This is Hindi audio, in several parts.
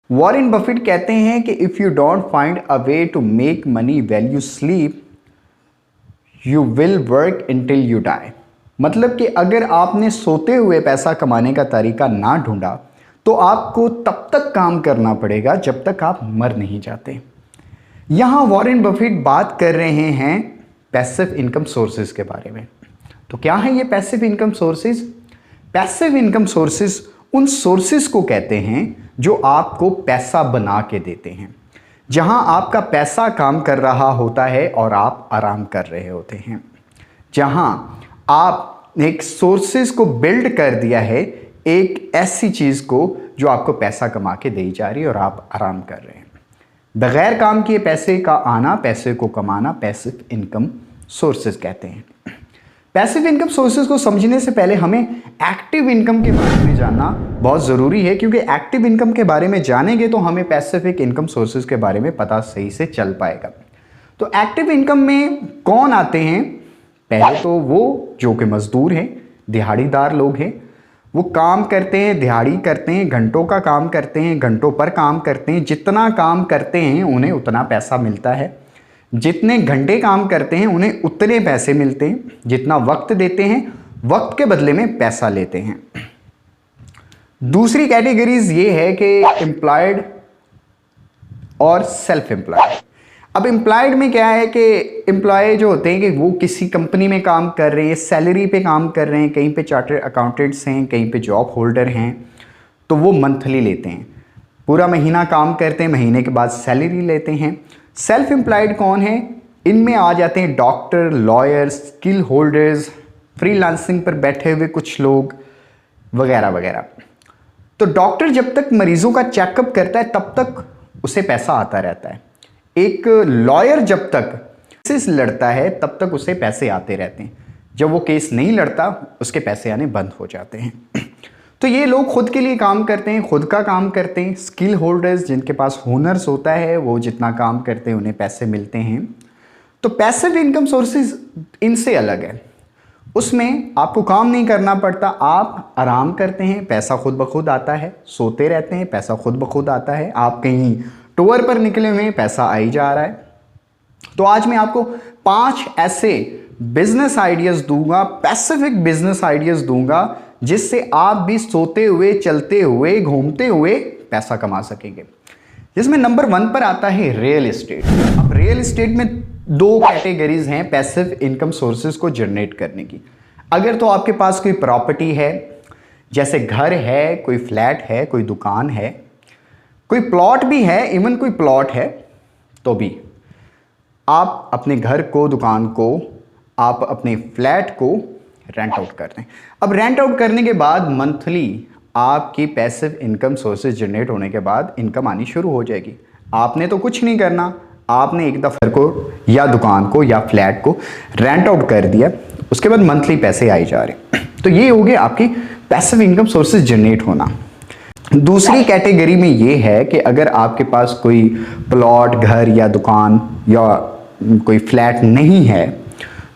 वॉरेन बफेट कहते हैं कि if you don't find a way to make money when you sleep you will work until you die. मतलब कि अगर आपने सोते हुए पैसा कमाने का तरीका ना ढूंढा तो आपको तब तक काम करना पड़ेगा जब तक आप मर नहीं जाते। यहां वॉरेन बफेट बात कर रहे हैं पैसिव इनकम सोर्सेज के बारे में। तो क्या है ये passive income sources? Passive income sources उन सोर्सेज को कहते हैं जो आपको पैसा बना के देते हैं, जहां आपका पैसा काम कर रहा होता है और आप आराम कर रहे होते हैं, जहां आप एक सोर्सेज को बिल्ड कर दिया है, एक ऐसी चीज को जो आपको पैसा कमा के दे जा रही है और आप आराम कर रहे हैं। बगैर काम किए पैसे का आना, पैसे को कमाना पैसिव इनकम सोर्सेज कहते हैं। पैसिव इनकम सोर्सेज को समझने से पहले हमें एक्टिव इनकम के बारे में जानना बहुत ज़रूरी है, क्योंकि एक्टिव इनकम के बारे में जानेंगे तो हमें पैसिव इनकम सोर्सेज के बारे में पता सही से चल पाएगा। तो एक्टिव इनकम में कौन आते हैं? पहले तो वो जो कि मजदूर हैं, दिहाड़ीदार लोग हैं। वो काम करते हैं, दिहाड़ी करते हैं, घंटों का काम करते हैं, घंटों पर काम करते हैं। जितना काम करते हैं उन्हें उतना पैसा मिलता है, जितने घंटे काम करते हैं उन्हें उतने पैसे मिलते हैं, जितना वक्त देते हैं वक्त के बदले में पैसा लेते हैं। दूसरी कैटेगरीज ये है कि एम्प्लॉयड और सेल्फ एम्प्लॉयड। अब एम्प्लॉयड में क्या है कि एम्प्लॉय जो होते हैं कि वो किसी कंपनी में काम कर रहे हैं, सैलरी पे काम कर रहे हैं, कहीं पे चार्टर्ड अकाउंटेंट्स हैं, कहीं पे जॉब होल्डर हैं, तो वो मंथली लेते हैं, पूरा महीना काम करते हैं, महीने के बाद सैलरी लेते हैं। सेल्फ एम्प्लॉयड कौन है? इनमें आ जाते हैं doctor, lawyer, skill holders, freelancing पर बैठे हुए कुछ लोग वगैरह वगैरह। तो डॉक्टर जब तक मरीजों का चेकअप करता है तब तक उसे पैसा आता रहता है। एक लॉयर जब तक केस लड़ता है तब तक उसे पैसे आते रहते हैं। जब वो केस नहीं लड़ता उसके पैसे आने बंद हो जाते हैं। तो ये लोग खुद के लिए काम करते हैं, खुद का काम करते हैं। स्किल होल्डर्स जिनके पास हुनर्स होता है वो जितना काम करते हैं उन्हें पैसे मिलते हैं। तो पैसिव इनकम सोर्सेज इनसे अलग है। उसमें आपको काम नहीं करना पड़ता, आप आराम करते हैं, पैसा खुद ब खुद आता है। सोते रहते हैं, पैसा खुद ब खुद आता है। आप कहीं टूर पर निकले हुए हैं, पैसा आ ही जा रहा है। तो आज मैं आपको 5 ऐसे बिजनेस आइडियाज दूंगा, पैसिफिक बिजनेस आइडियाज दूंगा, जिससे आप भी सोते हुए, चलते हुए, घूमते हुए पैसा कमा सकेंगे। जिसमें नंबर 1 पर आता है रियल एस्टेट। अब रियल एस्टेट में 2 कैटेगरीज हैं पैसिव इनकम सोर्सेज को जनरेट करने की। अगर तो आपके पास कोई प्रॉपर्टी है, जैसे घर है, कोई फ्लैट है, कोई दुकान है, कोई प्लॉट भी है, इवन कोई प्लॉट है, तो भी आप अपने घर को, दुकान को, आप अपने फ्लैट को रेंट आउट करते हैं। अब रेंट आउट करने के बाद मंथली आपकी पैसिव इनकम सोर्सेज जनरेट होने के बाद इनकम आनी शुरू हो जाएगी। आपने तो कुछ नहीं करना, आपने एक दफे को या दुकान को या फ्लैट को रेंट आउट कर दिया, उसके बाद मंथली पैसे आए जा रहे। तो ये हो गया आपकी पैसिव इनकम सोर्सेज जनरेट होना। दूसरी कैटेगरी में ये है कि अगर आपके पास कोई प्लॉट, घर या दुकान या कोई फ्लैट नहीं है,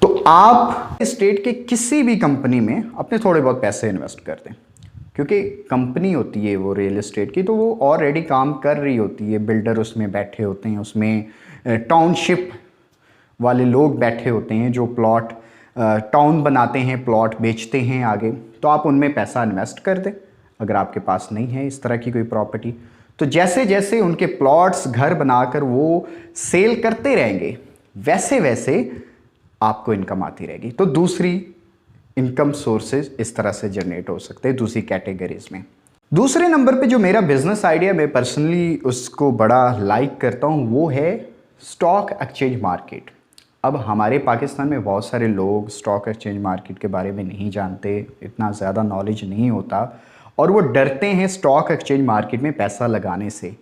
तो आप स्टेट के किसी भी कंपनी में अपने थोड़े बहुत पैसे इन्वेस्ट कर दें, क्योंकि कंपनी होती है वो रियल एस्टेट की, तो वो ऑलरेडी काम कर रही होती है। बिल्डर उसमें बैठे होते हैं, उसमें टाउनशिप वाले लोग बैठे होते हैं जो प्लॉट टाउन बनाते हैं, प्लॉट बेचते हैं आगे। तो आप उनमें पैसा इन्वेस्ट कर दें। अगर आपके पास नहीं है इस तरह की कोई प्रॉपर्टी, तो जैसे जैसे उनके प्लॉट्स, घर बनाकर वो सेल करते रहेंगे, वैसे वैसे आपको इनकम आती रहेगी। तो दूसरी इनकम सोर्सेज इस तरह से जनरेट हो सकते हैं दूसरी कैटेगरीज में। दूसरे नंबर पे जो मेरा बिजनेस आइडिया, मैं पर्सनली उसको बड़ा लाइक करता हूँ, वो है स्टॉक एक्सचेंज मार्केट। अब हमारे पाकिस्तान में बहुत सारे लोग स्टॉक एक्सचेंज मार्केट के बारे में नहीं जानते, इतना ज़्यादा नॉलेज नहीं होता, और वो डरते हैं स्टॉक एक्सचेंज मार्केट में पैसा लगाने से।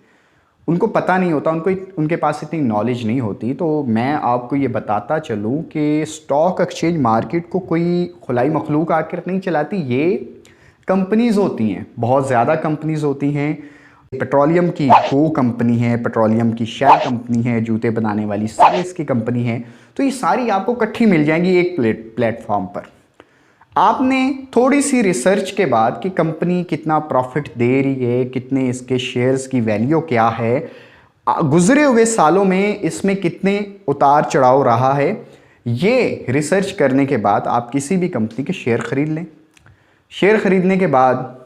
उनको पता नहीं होता, उनके पास इतनी नॉलेज नहीं होती। तो मैं आपको ये बताता चलूँ कि स्टॉक एक्सचेंज मार्केट को कोई खुलाई मखलूक आकर नहीं चलाती, ये कंपनीज़ होती हैं, बहुत ज़्यादा कंपनीज़ होती हैं। पेट्रोलियम की गो कंपनी है, पेट्रोलियम की शेल कंपनी है, जूते बनाने वाली साइज की कंपनी है। तो ये सारी आपको इकट्ठी मिल जाएंगी एक प्लेटफॉर्म पर। आपने थोड़ी सी रिसर्च के बाद कि कंपनी कितना प्रॉफिट दे रही है, कितने इसके शेयर्स की वैल्यू क्या है, गुजरे हुए सालों में इसमें कितने उतार चढ़ाव रहा है, ये रिसर्च करने के बाद आप किसी भी कंपनी के शेयर खरीद लें। शेयर खरीदने के बाद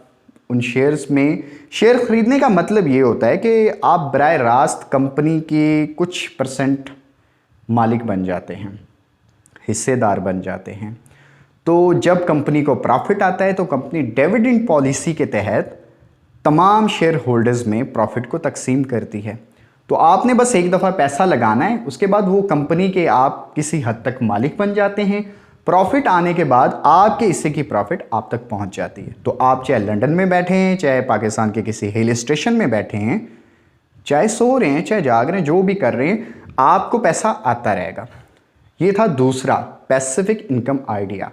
उन शेयर्स में, शेयर खरीदने का मतलब ये होता है कि आप बराह रास्त कंपनी के कुछ परसेंट मालिक बन जाते हैं, हिस्सेदार बन जाते हैं। तो जब कंपनी को प्रॉफिट आता है तो कंपनी डिविडेंड पॉलिसी के तहत तमाम शेयर होल्डर्स में प्रॉफिट को तकसीम करती है। तो आपने बस एक दफ़ा पैसा लगाना है, उसके बाद वो कंपनी के आप किसी हद तक मालिक बन जाते हैं। प्रॉफिट आने के बाद आपके हिस्से की प्रॉफिट आप तक पहुंच जाती है। तो आप चाहे लंदन में बैठे हैं, चाहे पाकिस्तान के किसी हिल स्टेशन में बैठे हैं, चाहे सो रहे हैं, चाहे जाग रहे हैं, जो भी कर रहे हैं, आपको पैसा आता रहेगा। ये था दूसरा पैसिफिक इनकम आइडिया।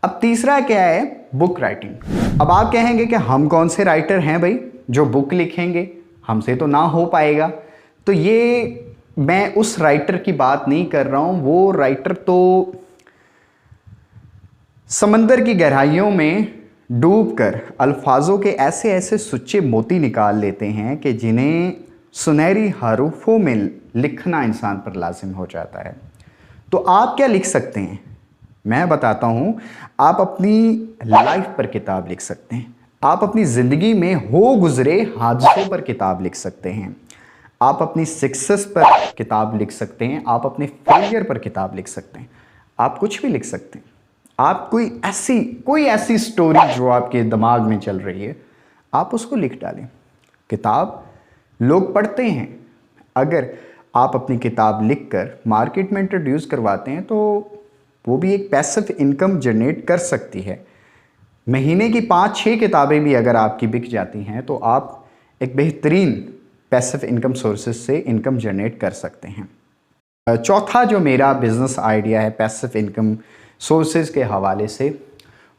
अब तीसरा क्या है? Book writing. अब आप कहेंगे कि हम कौन से राइटर हैं भाई जो बुक लिखेंगे, हमसे तो ना हो पाएगा। तो ये मैं उस राइटर की बात नहीं कर रहा हूं। वो राइटर तो समंदर की गहराइयों में डूबकर अल्फाजों के ऐसे ऐसे सुच्चे मोती निकाल लेते हैं कि जिन्हें सुनहरी हरूफों में लिखना इंसान पर लाजिम हो जाता है। तो आप क्या लिख सकते हैं, मैं बताता हूं। आप अपनी लाइफ पर किताब लिख सकते हैं, आप अपनी ज़िंदगी में हो गुजरे हादसों पर किताब लिख सकते हैं, आप अपनी सक्सेस पर किताब लिख सकते हैं, आप अपने फेलियर पर किताब लिख सकते हैं, आप कुछ भी लिख सकते हैं। आप कोई ऐसी स्टोरी जो आपके दिमाग में चल रही है, आप उसको लिख डालें। किताब लोग पढ़ते हैं। अगर आप अपनी किताब लिखकर मार्केट में इंट्रोड्यूस करवाते हैं तो वो भी एक पैसिव इनकम जनरेट कर सकती है। महीने की 5-6 किताबें भी अगर आपकी बिक जाती हैं तो आप एक बेहतरीन पैसिव इनकम सोर्सेज से इनकम जनरेट कर सकते हैं। चौथा जो मेरा बिजनेस आइडिया है पैसिव इनकम सोर्सेज के हवाले से,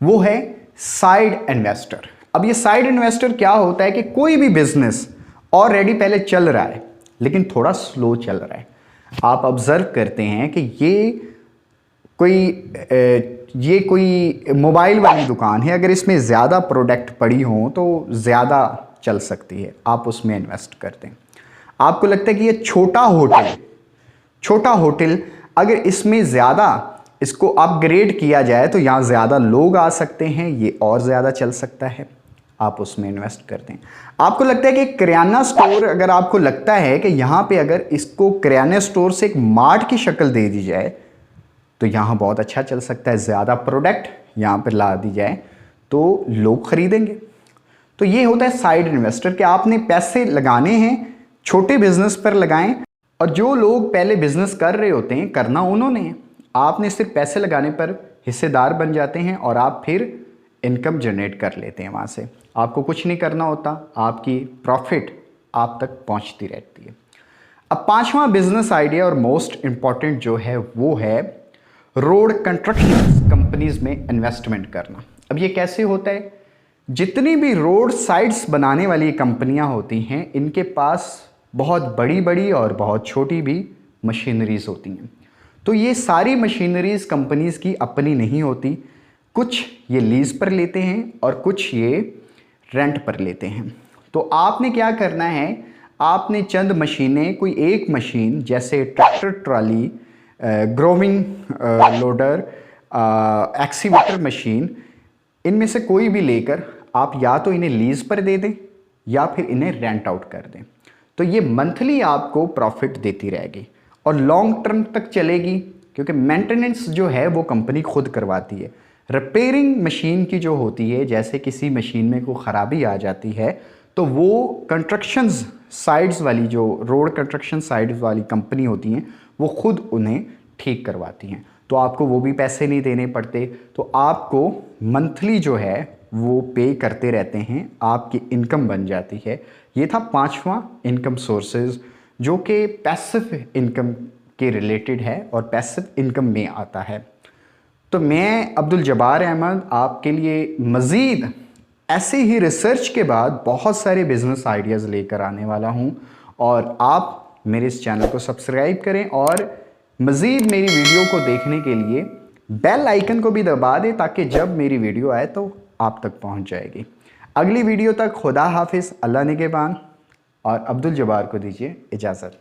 वो है साइड इन्वेस्टर। अब ये साइड इन्वेस्टर क्या होता है कि कोई भी बिजनेस ऑलरेडी पहले चल रहा है लेकिन थोड़ा स्लो चल रहा है। आप ऑब्जर्व करते हैं कि ये कोई मोबाइल वाली दुकान है, अगर इसमें ज़्यादा प्रोडक्ट पड़ी हों तो ज़्यादा चल सकती है, आप उसमें इन्वेस्ट करते हैं। आपको लगता है कि ये छोटा होटल अगर इसमें ज़्यादा इसको अपग्रेड किया जाए तो यहाँ ज़्यादा लोग आ सकते हैं, ये और ज़्यादा चल सकता है, आप उसमें इन्वेस्ट करते हैं। आपको लगता है कि किराना स्टोर, अगर आपको लगता है कि यहाँ पे अगर इसको किराना स्टोर से एक मार्ट की शक्ल दे दी जाए तो यहाँ बहुत अच्छा चल सकता है, ज़्यादा प्रोडक्ट यहाँ पर ला दी जाए तो लोग खरीदेंगे। तो ये होता है साइड इन्वेस्टर कि आपने पैसे लगाने हैं, छोटे बिजनेस पर लगाएं, और जो लोग पहले बिजनेस कर रहे होते हैं करना उन्होंने है, आपने सिर्फ पैसे लगाने पर हिस्सेदार बन जाते हैं और आप फिर इनकम जनरेट कर लेते हैं। वहाँ से आपको कुछ नहीं करना होता, आपकी प्रॉफिट आप तक पहुँचती रहती है। अब पांचवा बिजनेस आइडिया और मोस्ट इंपॉर्टेंट जो है वो है रोड कंस्ट्रक्शन कंपनीज में इन्वेस्टमेंट करना। अब ये कैसे होता है? जितनी भी रोड साइड्स बनाने वाली कंपनियां होती हैं, इनके पास बहुत बड़ी बड़ी और बहुत छोटी भी मशीनरीज होती हैं। तो ये सारी मशीनरीज कंपनीज की अपनी नहीं होती, कुछ ये लीज पर लेते हैं और कुछ ये रेंट पर लेते हैं। तो आपने क्या करना है, आपने चंद मशीनें, कोई एक मशीन जैसे tractor trolley, growing loader, excavator machine, इनमें से कोई भी लेकर आप या तो इन्हें लीज पर दे दें या फिर इन्हें रेंट आउट कर दें। तो ये मंथली आपको प्रॉफिट देती रहेगी और लॉन्ग टर्म तक चलेगी, क्योंकि मेंटेनेंस जो है वो कंपनी खुद करवाती है। रिपेयरिंग मशीन की जो होती है, जैसे किसी मशीन में कोई ख़राबी आ जाती है तो वो कंस्ट्रक्शन साइड्स वाली, जो रोड कंस्ट्रक्शन साइड्स वाली कंपनी होती हैं, वो खुद उन्हें ठीक करवाती हैं। तो आपको वो भी पैसे नहीं देने पड़ते, तो आपको मंथली जो है वो पे करते रहते हैं, आपकी इनकम बन जाती है। ये था पांचवा इनकम सोर्सेज जो कि पैसिव इनकम के रिलेटेड है और पैसिव इनकम में आता है। तो मैं अब्दुल जब्बार अहमद आपके लिए मज़ीद ऐसे ही रिसर्च के बाद बहुत सारे बिजनेस आइडियाज़ लेकर आने वाला हूं, और आप मेरे इस चैनल को सब्सक्राइब करें और मज़ीद मेरी वीडियो को देखने के लिए बेल आइकन को भी दबा दें ताकि जब मेरी वीडियो आए तो आप तक पहुंच जाएगी। अगली वीडियो तक खुदा हाफिज़, अल्लाह निगहबान, और अब्दुल जब्बार को दीजिए इजाज़त।